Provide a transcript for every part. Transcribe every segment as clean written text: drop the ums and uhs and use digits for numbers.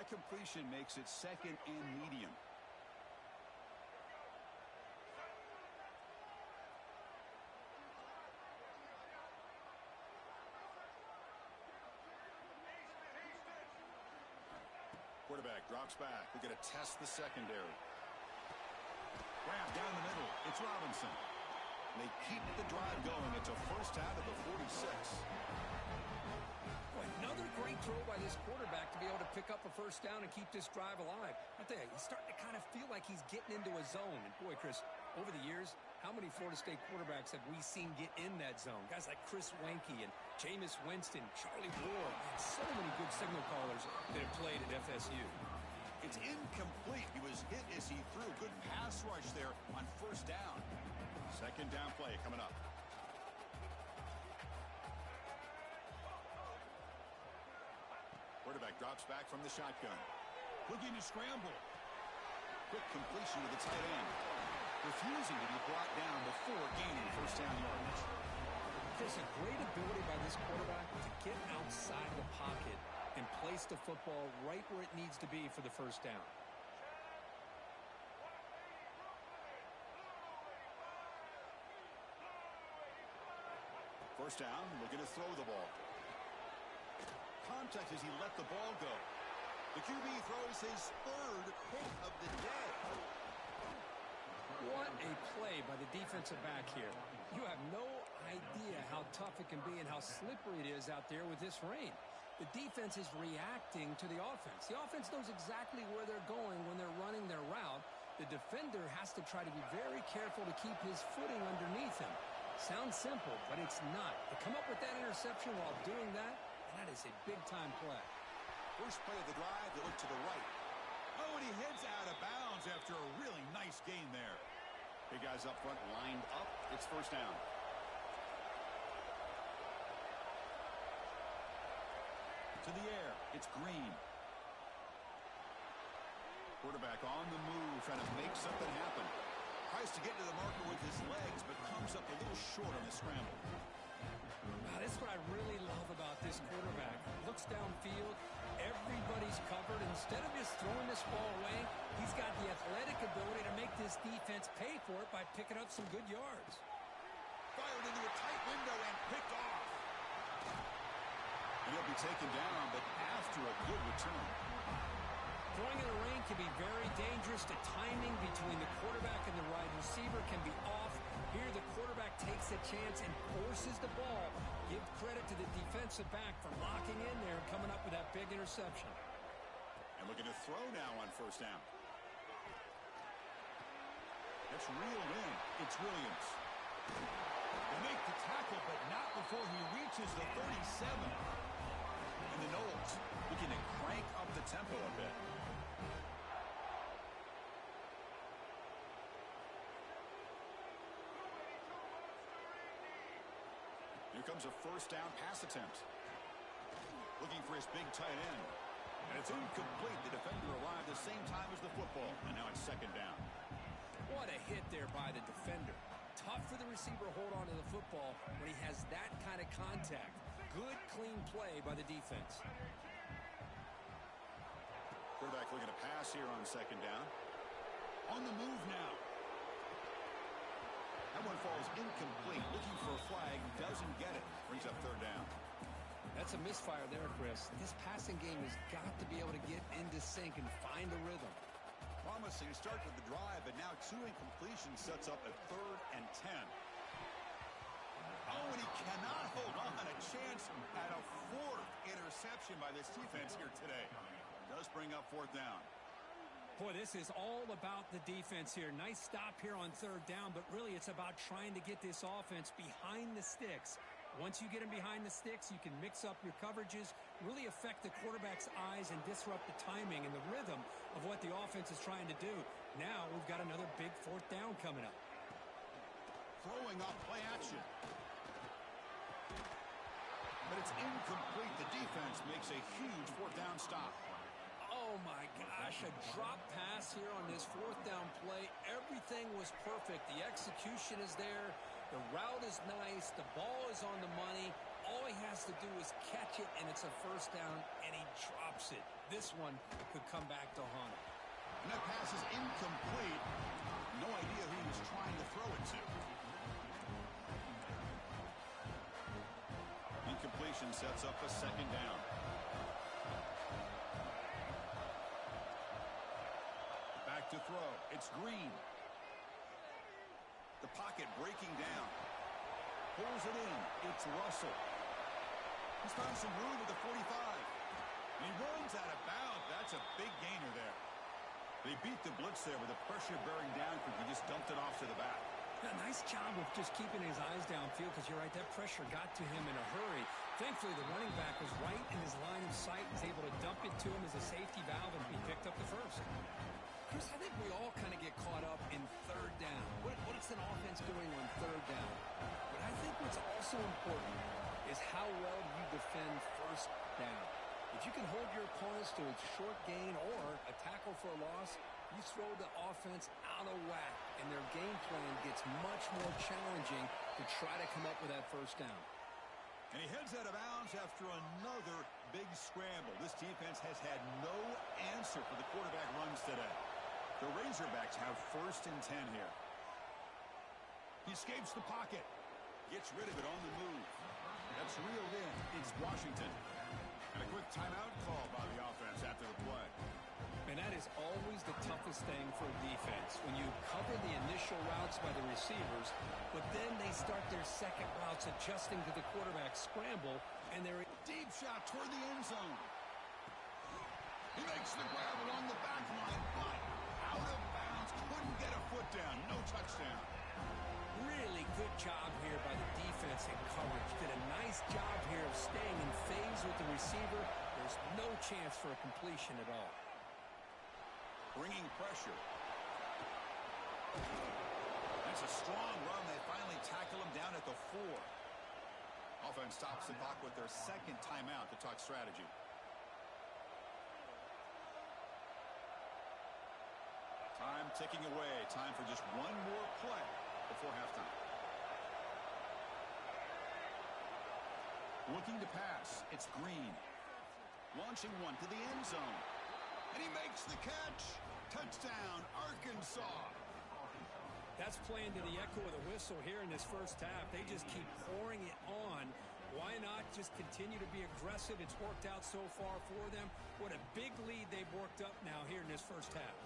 completion makes it 2nd and medium. Quarterback drops back. We're going to test the secondary. Grab down the middle. It's Robinson. And they keep the drive going. It's a first out of the 46. Boy, another great throw by this quarterback to be able to pick up a first down and keep this drive alive. I tell you, he's starting to kind of feel like he's getting into a zone. And boy, Chris, over the years, how many Florida State quarterbacks have we seen get in that zone? Guys like Chris Wenke and Jameis Winston, Charlie Ward, and so many good signal callers that have played at FSU. It's incomplete. He was hit as he threw. Good pass rush there on first down. 2nd down play coming up. Quarterback drops back from the shotgun. Looking to scramble. Quick completion to the tight end. Refusing to be brought down before gaining first down yardage. There's a great ability by this quarterback to get outside the pocket and place the football right where it needs to be for the first down. First down, looking to throw the ball. Contact as he let the ball go. The QB throws his 3rd pick of the day. What a play by the defensive back here. You have no idea how tough it can be and how slippery it is out there with this rain. The defense is reacting to the offense. The offense knows exactly where they're going when they're running their route. The defender has to try to be very careful to keep his footing underneath him. Sounds simple, but it's not. To come up with that interception while doing that, that is a big-time play. First play of the drive, they look to the right. Oh, and he heads out of bounds after a really nice gain there. Big guys up front lined up. It's first down. To the air. It's Green. Quarterback on the move, trying to make something happen. Tries to get to the marker with his legs, but comes up a little short on the scramble. Wow, that's what I really love about this quarterback. Looks downfield, everybody's covered. Instead of just throwing this ball away, he's got the athletic ability to make this defense pay for it by picking up some good yards. Fired into a tight window and picked off. And he'll be taken down, but after a good return. Throwing in the rain can be very dangerous. The timing between the quarterback and the wide receiver can be off. Here, the quarterback takes a chance and forces the ball. Give credit to the defensive back for locking in there and coming up with that big interception. And looking to throw now on first down. That's reeled in. It's Williams. They make the tackle, but not before he reaches the 37. And the Knowles looking to crank up the tempo a bit. Here comes a first down pass attempt. Looking for his big tight end. And it's incomplete. The defender arrived the same time as the football. And now it's 2nd down. What a hit there by the defender. Tough for the receiver to hold on to the football when he has that kind of contact. Good, clean play by the defense. Quarterback looking to pass here on 2nd down. On the move now. That one falls incomplete. Looking for a flag. Doesn't get it. Brings up 3rd down. That's a misfire there, Chris. This passing game has got to be able to get into sync and find a rhythm. Promising start to the drive, but now 2 incompletions sets up a 3rd and 10. Oh, and he cannot hold on. A chance at a 4th interception by this defense here today. Does bring up 4th down. Boy, this is all about the defense here. Nice stop here on 3rd down, but really it's about trying to get this offense behind the sticks. Once you get them behind the sticks, you can mix up your coverages, really affect the quarterback's eyes and disrupt the timing and the rhythm of what the offense is trying to do. Now we've got another big 4th down coming up. Throwing off play action. But it's incomplete. The defense makes a huge 4th down stop. Oh, my gosh, a drop pass here on this 4th down play. Everything was perfect. The execution is there. The route is nice. The ball is on the money. All he has to do is catch it, and it's a first down, and he drops it. This one could come back to haunt him. And that pass is incomplete. No idea who he was trying to throw it to. Incompletion sets up a second down. Back to throw. It's Green. The pocket breaking down. Pulls it in. It's Russell. He's found some room at the 45. And he runs out of bounds. That's a big gainer there. They beat the blitz there with the pressure bearing down because he just dumped it off to the back. A nice job of just keeping his eyes downfield because you're right, that pressure got to him in a hurry. Thankfully, the running back was right in his line of sight, was able to dump it to him as a safety valve, and he picked up the first. Chris, I think we all kind of get caught up in third down. What is an offense doing on third down? But I think what's also important is how well you defend first down. If you can hold your opponents to a short gain or a tackle for a loss, you throw the offense out of whack, and their game plan gets much more challenging to try to come up with that first down. And he heads out of bounds after another big scramble. This defense has had no answer for the quarterback runs today. The Razorbacks have 1st and 10 here. He escapes the pocket. Gets rid of it on the move. That's reeled in. It's Washington. And a quick timeout call by the offense after the play. And that is always the toughest thing for a defense, when you cover the initial routes by the receivers, but then they start their second routes adjusting to the quarterback scramble, and they're deep shot toward the end zone. He makes the grab along the back line, but out of bounds. Couldn't get a foot down. No touchdown. Really good job here by the defense in coverage. Did a nice job here of staying in phase with the receiver. There's no chance for a completion at all. Bringing pressure. That's a strong run. They finally tackle him down at the 4. Offense stops the clock with their second timeout to talk strategy. Time ticking away. Time for just one more play before halftime. Looking to pass. It's Green. Launching one to the end zone. And he makes the catch. Touchdown, Arkansas. That's playing to the echo of the whistle here in this first half. They just keep pouring it on. Why not just continue to be aggressive? It's worked out so far for them. What a big lead they've worked up now here in this first half.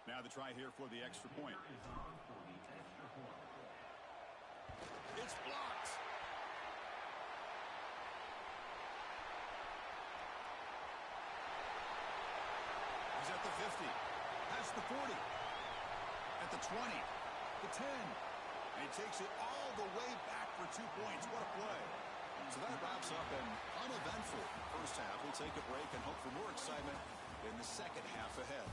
Now the try here for the extra point. It's blocked. He's at the 50. Past the 40. At the 20. The 10. And he takes it all the way back for 2 points. What a play. So that wraps up an uneventful first half. We'll take a break and hope for more excitement in the second half ahead.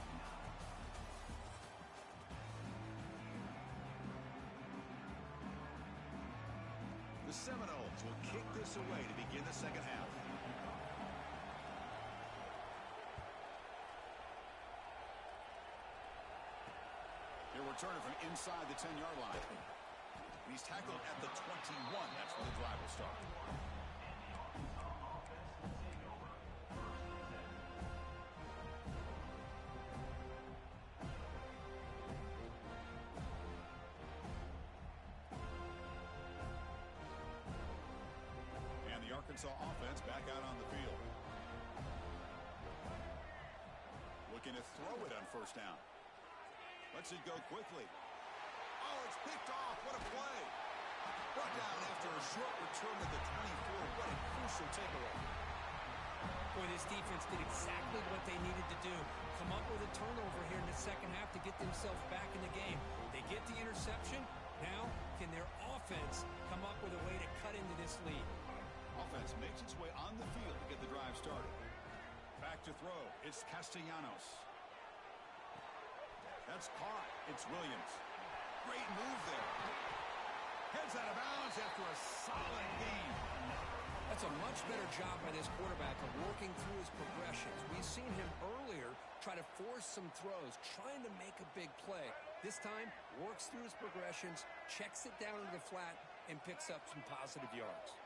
The Seminoles will kick this away to begin the second half. He'll return it from inside the 10-yard line. And he's tackled at the 21. That's where the drive will start. Arkansas offense back out on the field. Looking to throw it on first down. Lets it go quickly. Oh, it's picked off. What a play. Brought down after a short return to the 24. What a crucial takeaway. Boy, this defense did exactly what they needed to do. Come up with a turnover here in the second half to get themselves back in the game. They get the interception. Now, can their offense come up with a way to cut into this lead? Offense makes its way on the field to get the drive started. Back to throw. It's Castellanos. That's caught. It's Williams. Great move there. Heads out of bounds after a solid game. That's a much better job by this quarterback of working through his progressions. We've seen him earlier try to force some throws, trying to make a big play. This time, works through his progressions, checks it down to the flat, and picks up some positive yards.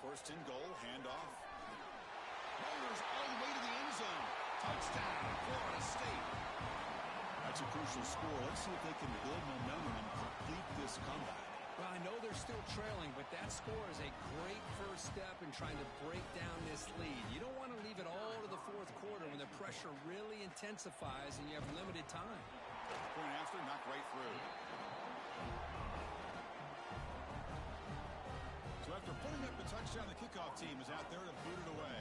First and goal, handoff. Motors all the way to the end zone. Touchdown, Florida State. That's a crucial score. Let's see if they can build momentum and complete this comeback. Well, I know they're still trailing, but that score is a great first step in trying to break down this lead. You don't want to leave it all to the fourth quarter when the pressure really intensifies and you have limited time. Point after, knocked right through. So after putting up the touchdown, the kickoff team is out there to boot it away.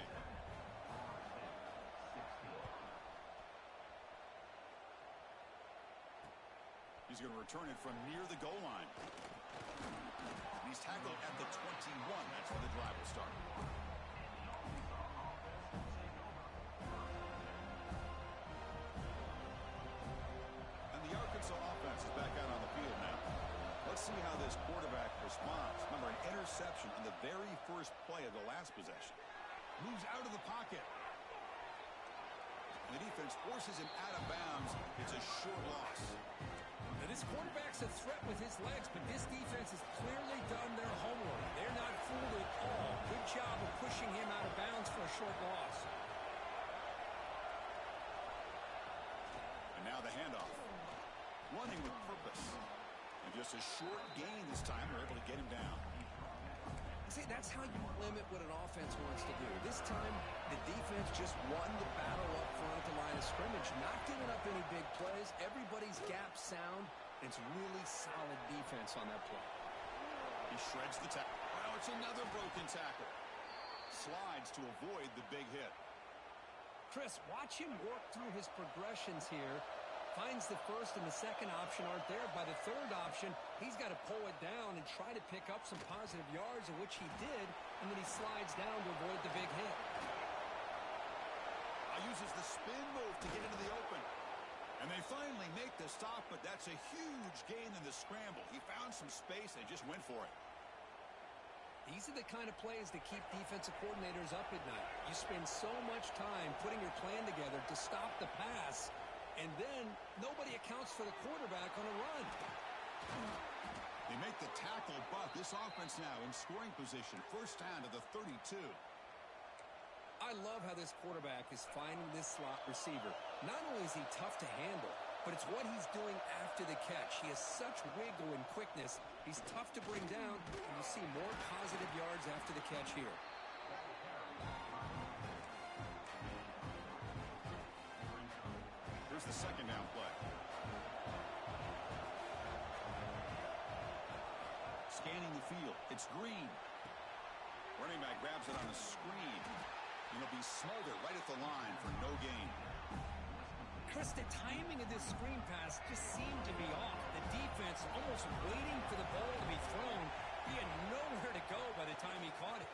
He's going to return it from near the goal line. He's tackled at the 21. That's where the drive will start. And the Arkansas offense is back out on the field now. Let's see how this quarterback responds. Remember, an interception on the very first play of the last possession. Moves out of the pocket. And the defense forces him out of bounds. It's a short loss. Now, this quarterback's a threat with his legs, but this defense has clearly done their homework. They're not fooled at all. Good job of pushing him out of bounds for a short loss. And now the handoff. Running with purpose. And just a short gain this time. They're able to get him down. See, that's how you limit what an offense wants to do. This time, the defense just won the battle up front at the line of scrimmage, not giving up any big plays. Everybody's gap sound. It's really solid defense on that play. He shreds the tackle. Now it's another broken tackle. Slides to avoid the big hit. Chris, watch him work through his progressions here. Finds the first and the second option aren't there. By the third option, he's got to pull it down and try to pick up some positive yards, of which he did, and then he slides down to avoid the big hit. Uses the spin move to get into the open. And they finally make the stop, but that's a huge gain in the scramble. He found some space and just went for it. These are the kind of plays that keep defensive coordinators up at night. You spend so much time putting your plan together to stop the pass, and then nobody accounts for the quarterback on a run. They make the tackle, but this offense now in scoring position. First down to the 32. I love how this quarterback is finding this slot receiver. Not only is he tough to handle, but it's what he's doing after the catch. He has such wiggle and quickness. He's tough to bring down, and you see more positive yards after the catch here. Here's the second down play. Scanning the field. It's Green. Running back grabs it on a screen. And he'll be smothered right at the line for no gain. Chris, the timing of this screen pass just seemed to be off. The defense almost waiting for the ball to be thrown. He had nowhere to go by the time he caught it.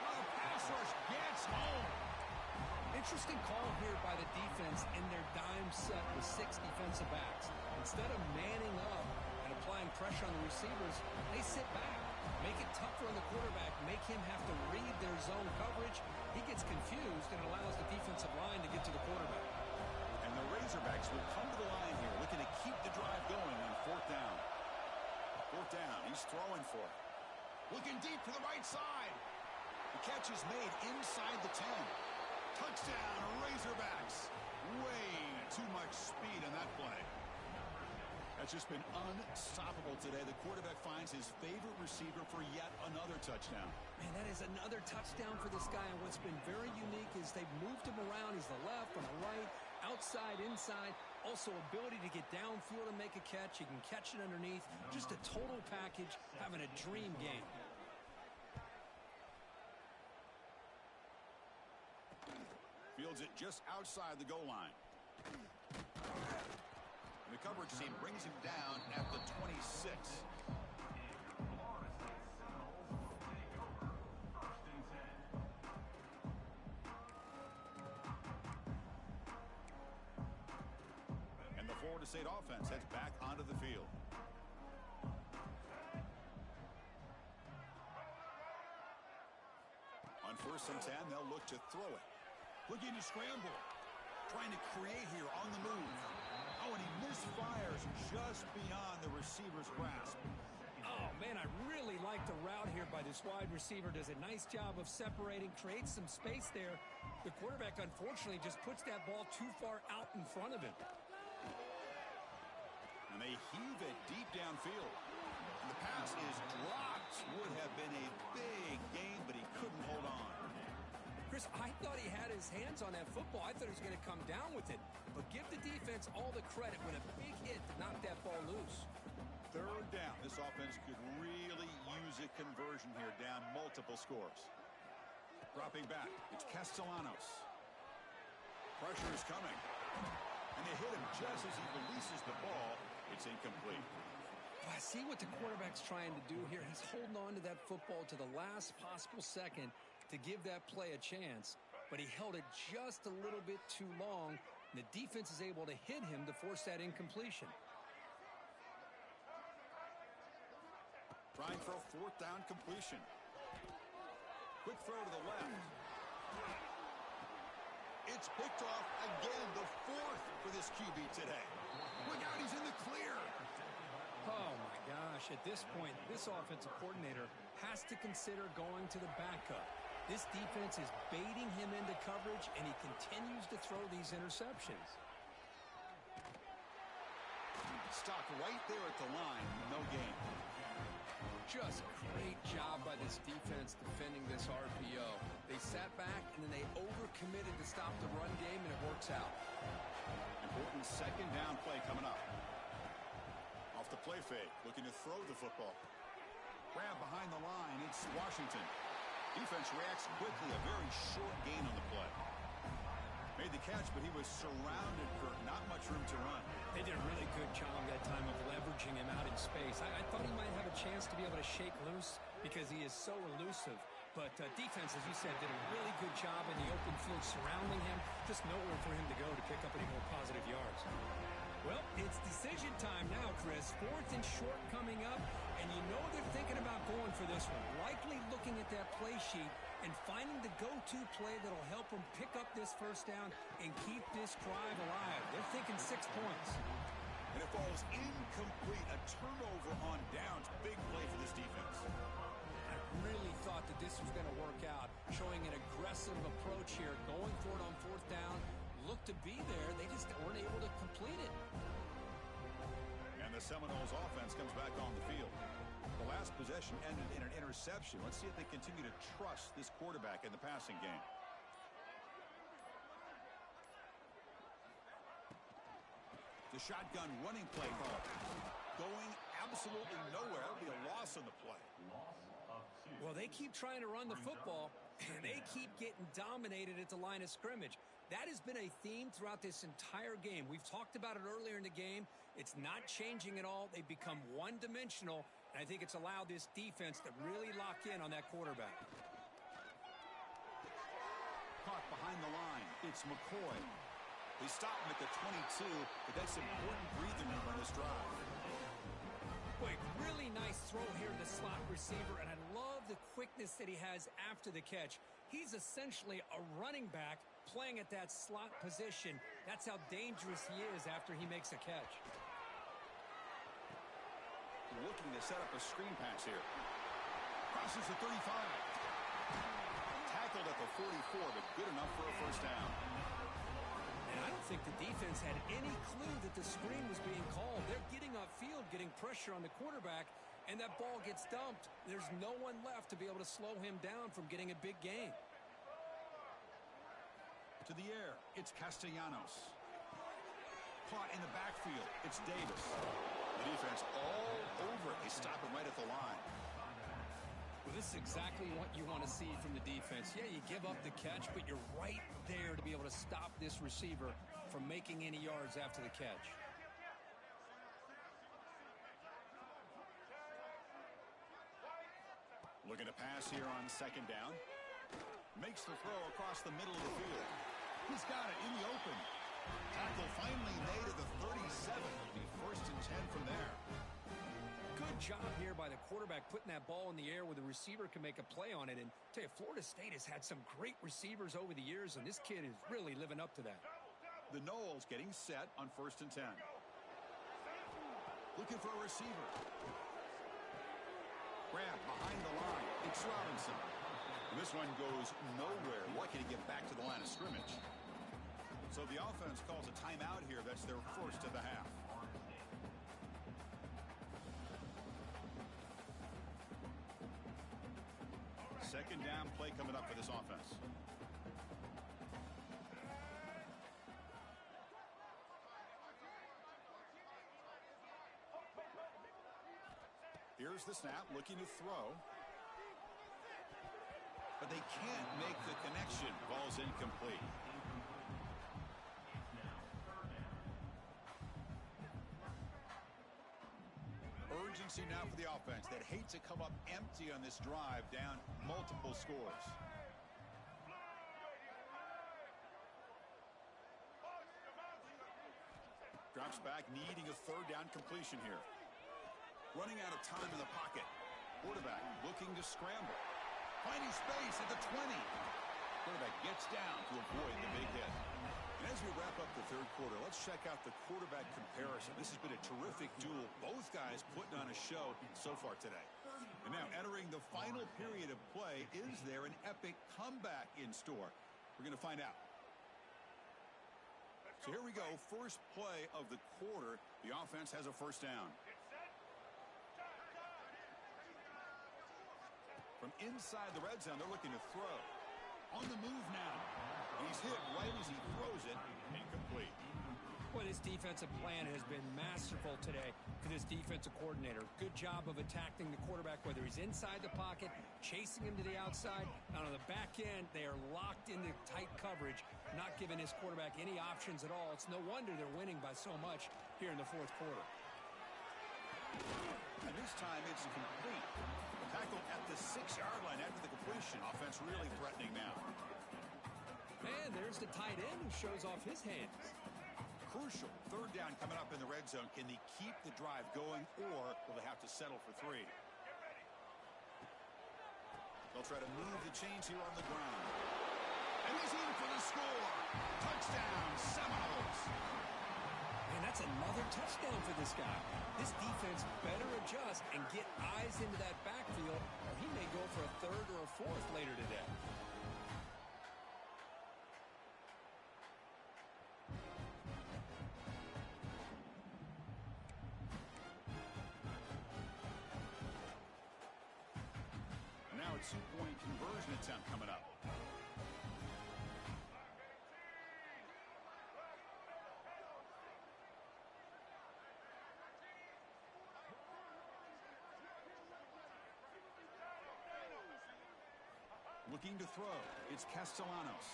Oh, pass rush gets home. Interesting call here by the defense in their dime set with 6 defensive backs. Instead of manning up and applying pressure on the receivers, they sit back, make it tougher on the quarterback, make him have to read their zone coverage. He gets confused and allows the defensive line to get to the quarterback. And the Razorbacks will come to the line here, looking to keep the drive going on fourth down. Fourth down, he's throwing for it. Looking deep to the right side. The catch is made inside the 10. Touchdown, Razorbacks. Way too much speed on that play. That's just been unstoppable today. The quarterback finds his favorite receiver for yet another touchdown. Man, that is another touchdown for this guy. And what's been very unique is they've moved him around. He's the left, on the right, outside, inside. Also ability to get downfield and make a catch. He can catch it underneath. Just a total package, having a dream game. Fields it just outside the goal line. And the coverage team brings him down at the 26. And the Florida State offense heads back onto the field. On 1st and 10, they'll look to throw it. Looking to scramble. Trying to create here on the move. Oh, and he misfires just beyond the receiver's grasp. Oh, man, I really like the route here by this wide receiver. Does a nice job of separating, creates some space there. The quarterback, unfortunately, just puts that ball too far out in front of him. And they heave it deep downfield. And the pass is dropped. Would have been a big gain, but he couldn't hold on. Chris, I thought he had his hands on that football. I thought he was going to come down with it. But give the defense all the credit when a big hit to knock that ball loose. 3rd down. This offense could really use a conversion here, down multiple scores. Dropping back. It's Castellanos. Pressure is coming. And they hit him just as he releases the ball. It's incomplete. I see what the quarterback's trying to do here. He's holding on to that football to the last possible second to give that play a chance, but he held it just a little bit too long, and the defense is able to hit him to force that incompletion. Trying for a 4th down completion. Quick throw to the left. It's picked off again, the 4th for this QB today. Look out, he's in the clear. Oh, my gosh. At this point, this offensive coordinator has to consider going to the backup. This defense is baiting him into coverage, and he continues to throw these interceptions. Stopped right there at the line. No gain. Just great job by this defense defending this RPO. They sat back, and then they overcommitted to stop the run game, and it works out. Important 2nd down play coming up. Off the play fake, looking to throw the football. Grab behind the line. It's Washington. Defense reacts quickly. A very short gain on the play. Made the catch, but he was surrounded, Kurt. Not much room to run. They did a really good job that time of leveraging him out in space. I thought he might have a chance to be able to shake loose because he is so elusive. But defense, as you said, did a really good job in the open field surrounding him. Just nowhere for him to go to pick up any more positive yards. Well, it's decision time now, Chris. 4th and short coming up, and you know they're thinking about going for this one. Likely looking at that play sheet and finding the go-to play that'll help them pick up this 1st down and keep this drive alive. They're thinking 6 points. And it falls incomplete. A turnover on downs. Big play for this defense. I really thought that this was going to work out, showing an aggressive approach here, going for it on 4th down. Looked to be there. They just weren't able to complete it. And the Seminoles offense comes back on the field. The last possession ended in an interception. Let's see if they continue to trust this quarterback in the passing game. The shotgun running play call. Going absolutely nowhere. It'll be a loss on the play. Well, they keep trying to run the football, and they keep getting dominated at the line of scrimmage. That has been a theme throughout this entire game. We've talked about it earlier in the game. It's not changing at all. They've become one-dimensional, and I think it's allowed this defense to really lock in on that quarterback. Caught behind the line. It's McCoy. They stop him at the 22, but that's important breathing room on this drive. Boy, really nice throw here to the slot receiver, and I love the quickness that he has after the catch. He's essentially a running back playing at that slot position. That's how dangerous he is after he makes a catch. Looking to set up a screen pass here. Crosses the 35. Tackled at the 44, but good enough for a 1st down. And I don't think the defense had any clue that the screen was being called. They're getting upfield, getting pressure on the quarterback, and that ball gets dumped. There's no one left to be able to slow him down from getting a big gain. To the air, it's Castellanos. Caught in the backfield, it's Davis. The defense all over it. They stop him right at the line. Well, this is exactly what you want to see from the defense. Yeah, you give up the catch, but you're right there to be able to stop this receiver from making any yards after the catch. Looking to pass here on 2nd down. Makes the throw across the middle of the field. He's got it in the open. Tackle finally made at the 37. It'll be 1st and 10 from there. Good job here by the quarterback putting that ball in the air where the receiver can make a play on it. And I tell you, Florida State has had some great receivers over the years, and this kid is really living up to that. The Noles getting set on 1st and 10. Looking for a receiver. Grab behind the line. It's Robinson. And this one goes nowhere. Lucky to get back to the line of scrimmage. So the offense calls a timeout here. That's their first of the half. Second down play coming up for this offense. Here's the snap, looking to throw. But they can't make the connection. Ball's incomplete. Urgency now for the offense that hates to come up empty on this drive, down multiple scores. Drops back, needing a third down completion here. Running out of time in the pocket. Quarterback looking to scramble. Finding space at the 20. Quarterback gets down to avoid the big hit. And as we wrap up the third quarter, let's check out the quarterback comparison. This has been a terrific duel. Both guys putting on a show so far today. And now entering the final period of play, is there an epic comeback in store? We're going to find out. So here we go. First play of the quarter. The offense has a first down. From inside the red zone, they're looking to throw. On the move now. He's hit right as he throws it. Incomplete. Well, this defensive plan has been masterful today for this defensive coordinator. Good job of attacking the quarterback, whether he's inside the pocket, chasing him to the outside. And on the back end, they are locked into tight coverage, not giving his quarterback any options at all. It's no wonder they're winning by so much here in the fourth quarter. And this time it's complete. Tackle at the 6-yard line after the completion. Offense really threatening now. And there's the tight end who shows off his hands. Crucial. Third down coming up in the red zone. Can they keep the drive going, or will they have to settle for 3? They'll try to move the chains here on the ground. And he's in for the score. Touchdown, Seminoles. And that's another touchdown for this guy. This defense better adjust and get eyes into that backfield, or he may go for a third or a fourth later today. Now a two-point conversion attempt coming up. Looking to throw. It's Castellanos.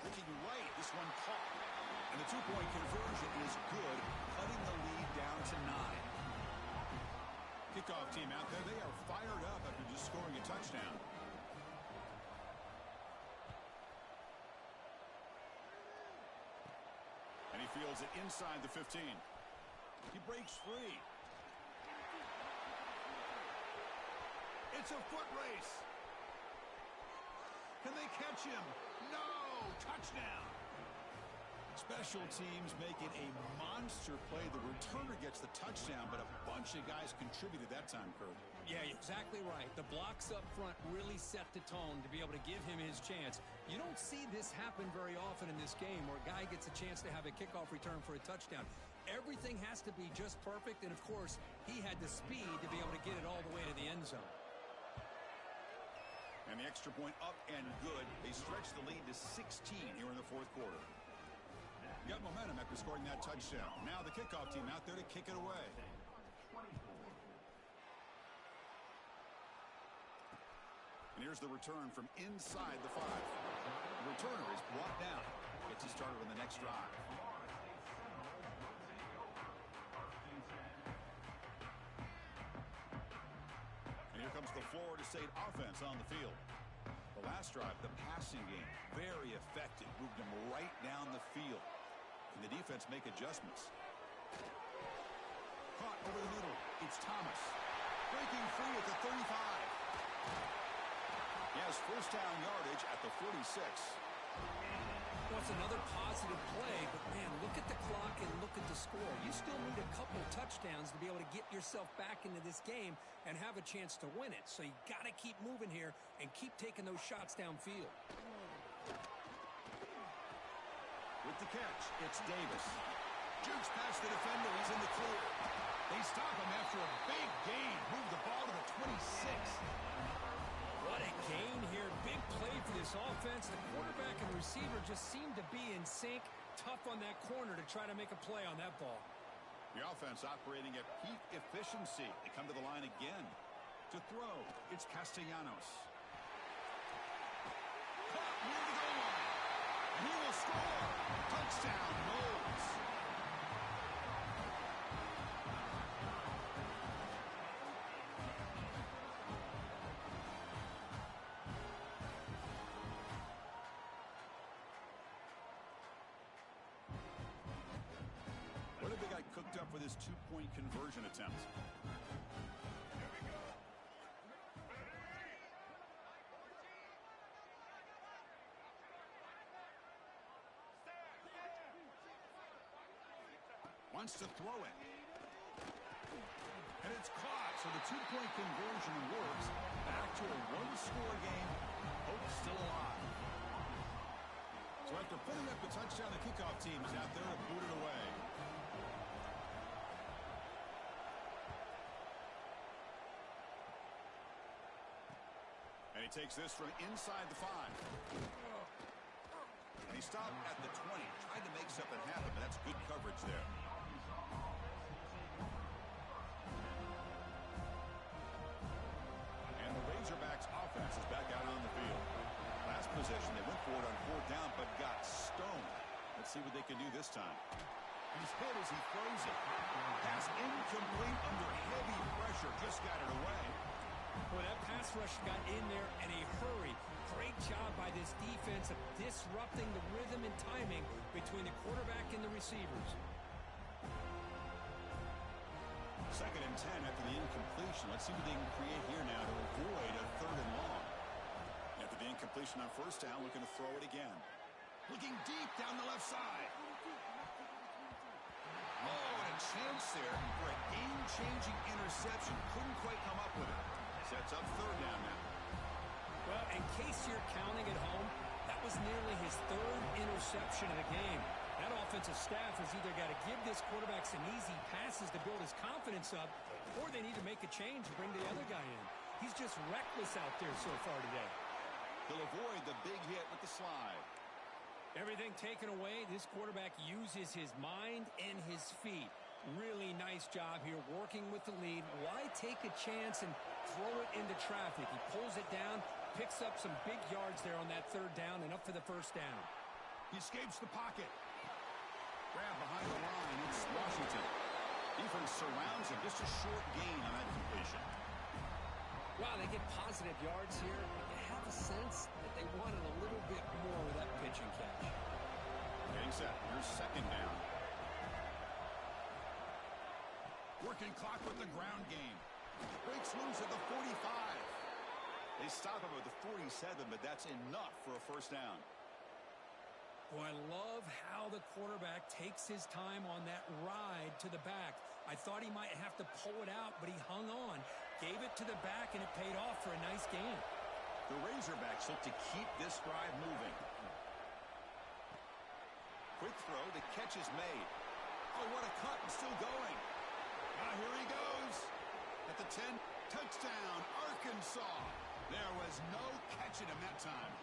Looking right. This one caught. And the two-point conversion is good, cutting the lead down to 9. Kickoff team out there. They are fired up after just scoring a touchdown. And he fields it inside the 15. He breaks free. It's a foot race. Can they catch him? No! Touchdown! Special teams make it a monster play. The returner gets the touchdown, but a bunch of guys contributed that time, Kurt. Yeah, exactly right. The blocks up front really set the tone to be able to give him his chance. You don't see this happen very often in this game where a guy gets a chance to have a kickoff return for a touchdown. Everything has to be just perfect, and of course, he had the speed to be able to get it all the way to the end zone. And the extra point up and good. They stretch the lead to 16 here in the fourth quarter. Got momentum after scoring that touchdown. Now the kickoff team out there to kick it away. And here's the return from inside the 5. The returner is brought down. Gets you started on the next drive. Here comes the Florida State offense on the field. The last drive, the passing game, very effective. Moved them right down the field. Can the defense make adjustments? caught over the middle. It's Thomas. Breaking free at the 35. He has first down yardage at the 46. Well, it's another positive play, but, man, look at the clock and look at the score. You still need a couple touchdowns to be able to get yourself back into this game and have a chance to win it. So you got to keep moving here and keep taking those shots downfield. With the catch, it's Davis. Jukes past the defender. He's in the clear. They stop him after a big gain. Move the ball to the 26. What a gain here. Big play for this offense. The quarterback and the receiver just seem to be in sync. Tough on that corner to try to make a play on that ball. The offense operating at peak efficiency. They come to the line again. To throw, it's Castellanos. Caught near the goal line. And he will score. Touchdown, Knowles. What have they got cooked up for this two-point conversion attempt? Wants to throw it. And it's caught. So the two-point conversion works. Back to a one-score game. Hope still alive. So after putting up the touchdown, the kickoff team is out there to boot it away. And he takes this from inside the 5. And he stopped at the 20. Tried to make something happen, but that's good coverage there. And the Razorbacks offense is back out on the field. Last possession, they went for it on 4th down, but got stoned. Let's see what they can do this time. He's hit as he throws it. Pass incomplete under heavy pressure. Just got it away. Boy, that pass rush got in there in a hurry. Great job by this defense of disrupting the rhythm and timing between the quarterback and the receivers. 2nd and 10 after the incompletion. Let's see what they can create here now to avoid a 3rd and long. After the incompletion on 1st down, looking to throw it again. Looking deep down the left side. Oh, and a chance there for a game-changing interception. Couldn't quite come up with it. Sets up 3rd down now. Well, in case you're counting at home, that was nearly his 3rd interception of the game. That offensive staff has either got to give this quarterback some easy passes to build his confidence up, or they need to make a change and bring the other guy in. He's just reckless out there so far today. He'll avoid the big hit with the slide. Everything taken away, this quarterback uses his mind and his feet. Really nice job here working with the lead. Why take a chance and throw it into traffic? He pulls it down, picks up some big yards there on that 3rd down and up for the 1st down. He escapes the pocket. Grab behind the line. It's Washington. Defense surrounds him. Just a short gain on that completion. Wow, they get positive yards here. I have a sense that they wanted a little bit more with that pitch and catch. Getting set. Here's 2nd down. Working clock with the ground game. Breaks loose at the 45. They stop him at the 47, but that's enough for a 1st down. Boy, I love how the quarterback takes his time on that ride to the back. I thought he might have to pull it out, but he hung on. Gave it to the back, and it paid off for a nice gain. The Razorbacks look to keep this drive moving. Quick throw. The catch is made. Oh, what a cut, and still going. Now here he goes. At the 10, touchdown, Arkansas. There was no catching him that time.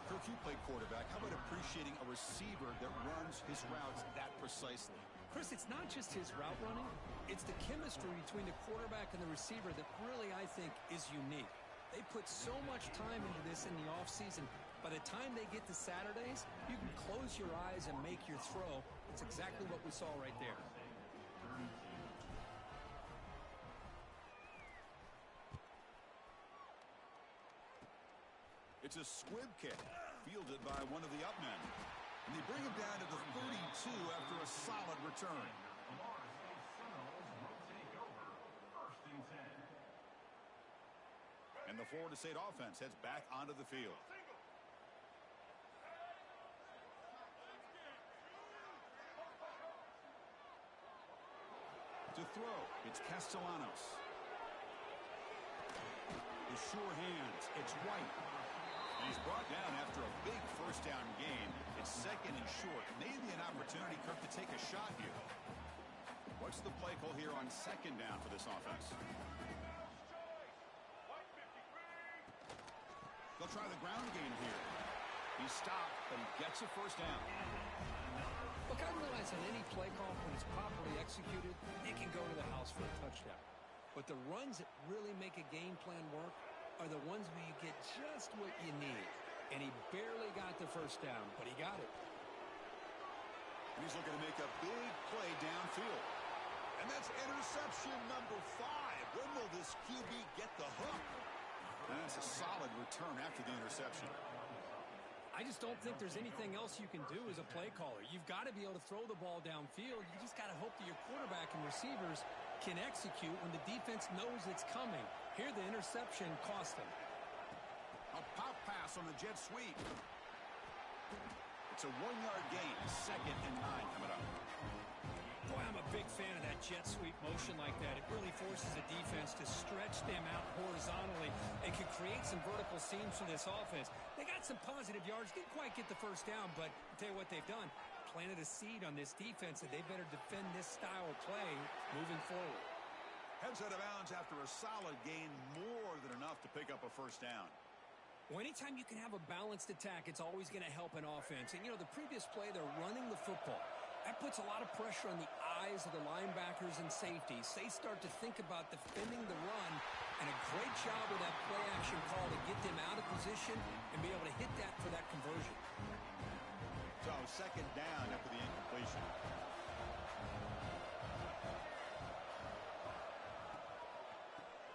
Kirk, you played quarterback. How about appreciating a receiver that runs his routes that precisely? Chris, it's not just his route running. It's the chemistry between the quarterback and the receiver that really, I think, is unique. They put so much time into this in the offseason. By the time they get to Saturdays, you can close your eyes and make your throw. It's exactly what we saw right there. It's a squib kick, fielded by one of the up men. And they bring him down to the 32 after a solid return. the Florida State offense heads back onto the field. To throw, it's Castellanos. With sure hands, it's White. And he's brought down after a big first down gain. It's second and short. Maybe an opportunity, Kirk, to take a shot here. What's the play call here on second down for this offense? They'll try the ground game here. He's stopped, but he gets a first down. Look, I realize on any play call, when it's properly executed, it can go to the house for a touchdown. But the runs that really make a game plan work are the ones where you get just what you need. And he barely got the first down, but he got it. And he's looking to make a big play downfield. And that's interception number 5. When will this QB get the hook? That's a solid return after the interception. I just don't think there's anything else you can do as a play caller. You've got to be able to throw the ball downfield. You just got to hope that your quarterback and receivers can execute when the defense knows it's coming. Here, the interception cost him. A pop pass on the jet sweep. It's a 1-yard gain. Second and 9 coming up. Boy, I'm a big fan of that jet sweep motion like that. It really forces the defense to stretch them out horizontally and can create some vertical seams for this offense. They got some positive yards, didn't quite get the first down, but I'll tell you what they've done. Planted a seed on this defense, and they better defend this style of play moving forward. Heads out of bounds after a solid gain, more than enough to pick up a first down. Well, anytime you can have a balanced attack, it's always going to help an offense. And, you know, the previous play, they're running the football. That puts a lot of pressure on the eyes of the linebackers and safeties. They start to think about defending the run, and a great job with that play-action call to get them out of position and be able to hit that for that conversion. So, second down after the incompletion.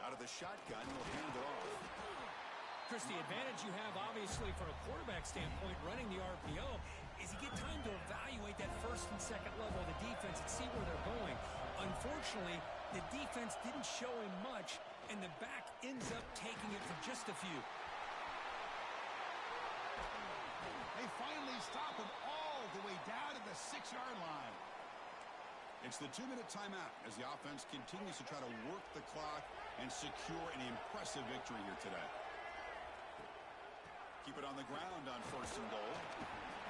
Out of the shotgun, he'll hand it off. Chris, the advantage you have, obviously, from a quarterback standpoint, running the RPO, is you get time to evaluate that first and second level of the defense and see where they're going. Unfortunately, the defense didn't show him much, and the back ends up taking it for just a few. They finally stop him all the way down to the 6-yard line. It's the 2-minute timeout as the offense continues to try to work the clock and secure an impressive victory here today. Keep it on the ground on first and goal.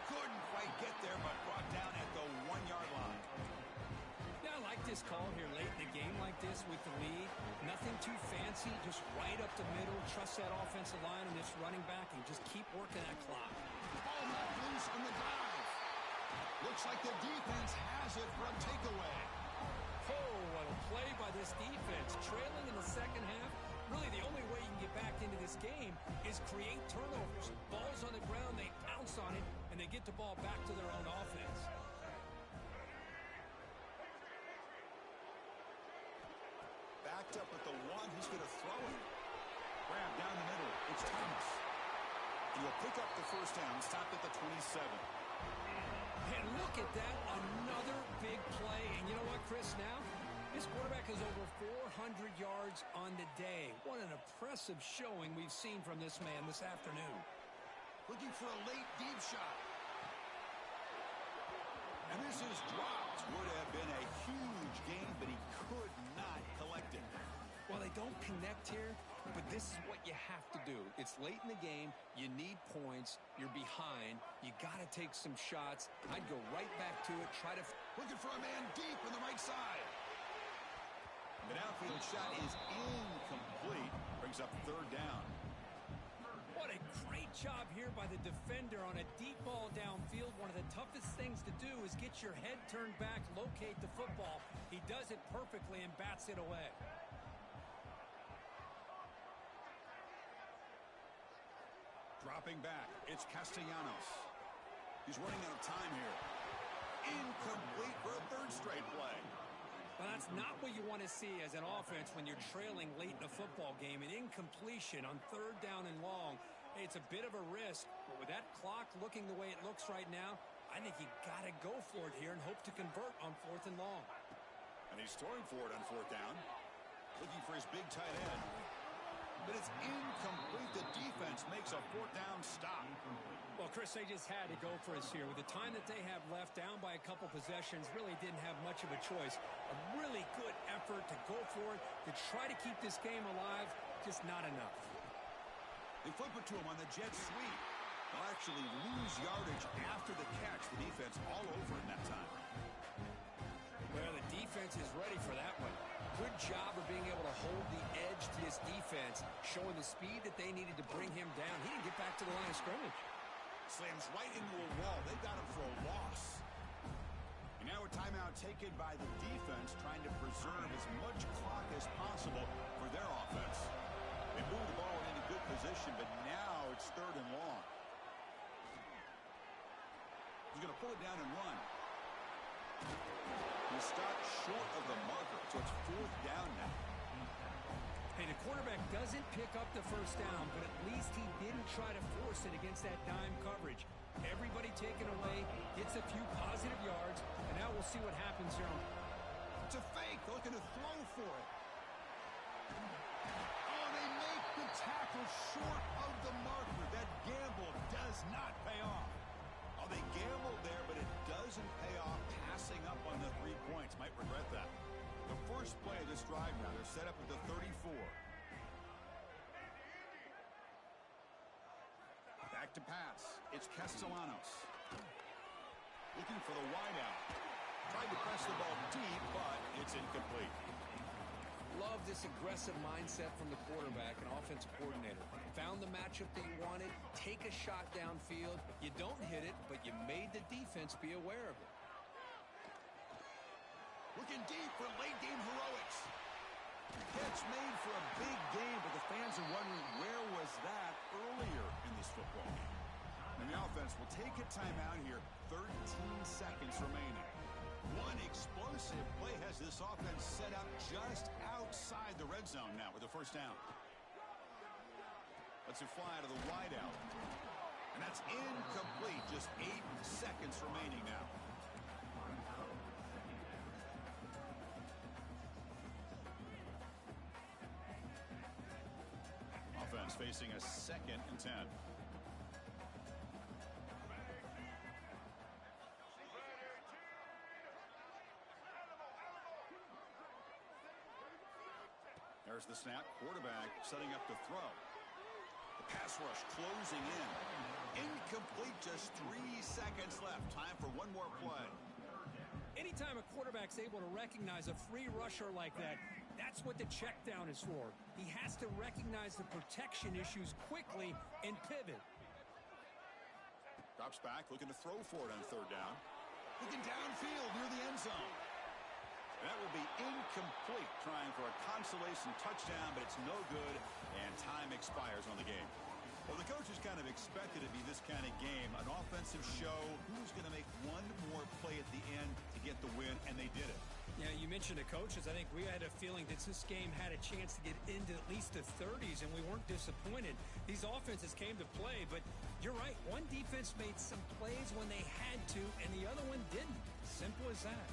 Couldn't quite get there, but brought down at the 1-yard line. Yeah, I like this call here late in the game like this with the lead. Nothing too fancy, just right up the middle. Trust that offensive line and this running back and just keep working that clock. Ball left loose on the dive. Looks like the defense has it for a takeaway. Oh, what a play by this defense. Trailing in the second half. Really, the only way you can get back into this game is create turnovers. Ball's on the ground, they pounce on it, and they get the ball back to their own offense. Backed up with the one who's going to throw it. Grab down the middle. It's Thomas. He will pick up the first down. Stopped at the 27. And look at that, another big play. And you know what, Chris, now? This quarterback is over 400 yards on the day. What an impressive showing we've seen from this man this afternoon. Looking for a late deep shot. And this is dropped. Would have been a huge gain, but he could not collect it. Well, they don't connect here, but this is what you have to do. It's late in the game. You need points. You're behind. You got to take some shots. I'd go right back to it. Try to... Looking for a man deep on the right side. The downfield shot is incomplete. Brings up third down. What a great job here by the defender on a deep ball downfield. One of the toughest things to do is get your head turned back, locate the football. He does it perfectly and bats it away. Dropping back, it's Castellanos. He's running out of time here. Incomplete for a third straight play. Well, that's not what you want to see as an offense when you're trailing late in a football game. An incompletion on third down and long. Hey, it's a bit of a risk, but with that clock looking the way it looks right now, I think you got to go for it here and hope to convert on fourth and long. And he's throwing for it on fourth down. Looking for his big tight end. but it's incomplete. The defense makes a fourth down stop. Well, Chris, they just had to go for us here. With the time that they have left, down by a couple possessions, really didn't have much of a choice. A really good effort to go for it, to try to keep this game alive, just not enough. They flip it to him on the jet sweep. They'll actually lose yardage after the catch. The defense all over in that time. Well, the defense is ready for that one. Good job of being able to hold the edge to this defense, showing the speed that they needed to bring him down. He didn't get back to the line of scrimmage. Slams right into a wall. They got him for a loss. And now a timeout taken by the defense, trying to preserve as much clock as possible for their offense. They move the ball into good position, but now it's 3rd and long. He's going to pull it down and run. He stopped short of the marker, so it's 4th down now. Hey, the quarterback doesn't pick up the first down, but at least he didn't try to force it against that dime coverage. Everybody taken away, gets a few positive yards, and now we'll see what happens here. It's a fake. They're looking to throw for it. Oh, they make the tackle short of the marker. That gamble does not pay off. Oh, they gambled there, but it doesn't pay off. Passing up on the 3 points. Might regret that. The first play of this drive now, they're set up at the 34. Back to pass. It's Castellanos. Looking for the wideout. Tried to press the ball deep, but it's incomplete. Love this aggressive mindset from the quarterback and offensive coordinator. Found the matchup that you wanted, take a shot downfield. You don't hit it, but you made the defense be aware of it. Looking deep for late-game heroics. Catch made for a big game, but the fans are wondering where was that earlier in this football game. And the offense will take a timeout here. 13 seconds remaining. One explosive play has this offense set up just outside the red zone now with a first down. Lets it fly out of the wideout. And that's incomplete. Just 8 seconds remaining now. Offense facing a 2nd and 10. There's the snap. Quarterback setting up to throw. The pass rush closing in. Incomplete. Just 3 seconds left. Time for one more play. Anytime a quarterback's able to recognize a free rusher like that, that's what the check down is for. He has to recognize the protection issues quickly and pivot. Drops back, looking to throw for it on 3rd down. Looking downfield near the end zone. That will be incomplete, trying for a consolation touchdown, but it's no good, and time expires on the game. Well, the coaches kind of expected it to be this kind of game, an offensive show, who's going to make one more play at the end to get the win, and they did it. Yeah, you mentioned the coaches. I think we had a feeling that this game had a chance to get into at least the 30s, and we weren't disappointed. These offenses came to play, but you're right. One defense made some plays when they had to, and the other one didn't. Simple as that.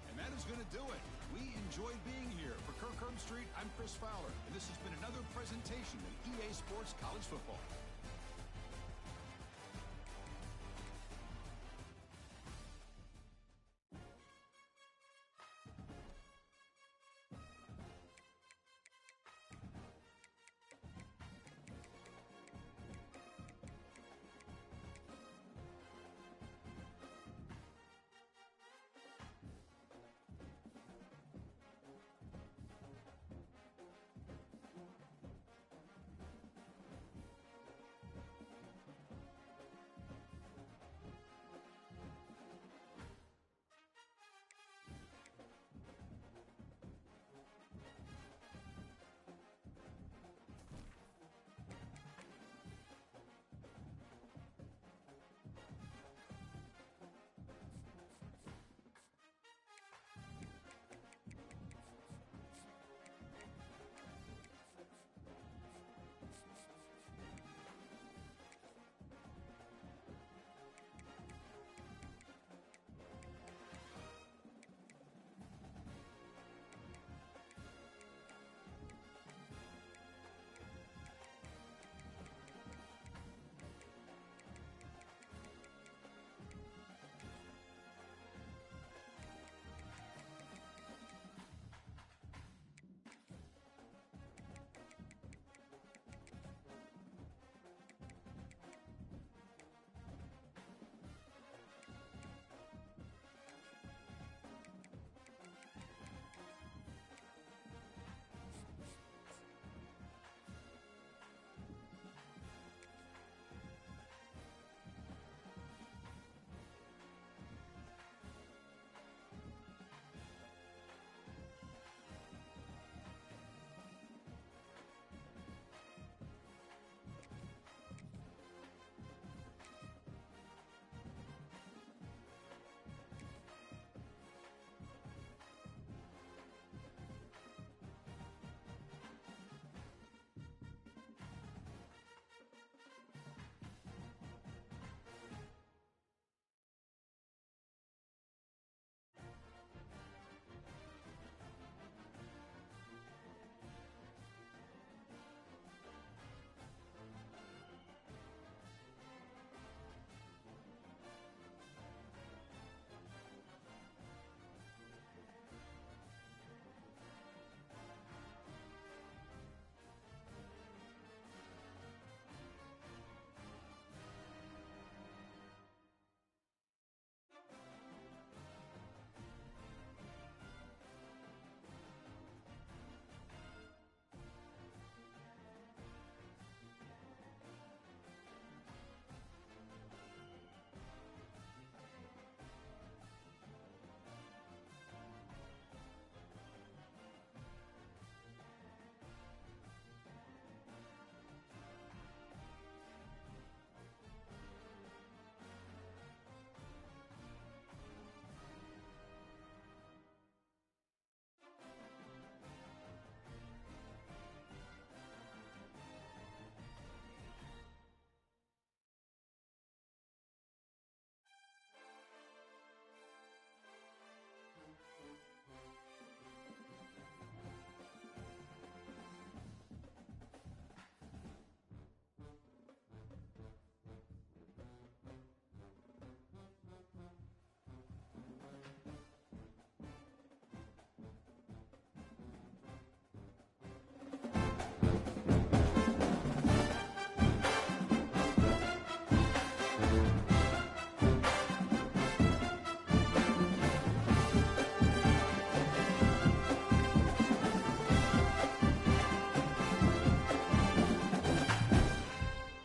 And that is going to do it. We enjoyed being here. For Kirk Street, I'm Chris Fowler, and this has been another presentation of EA Sports College Football.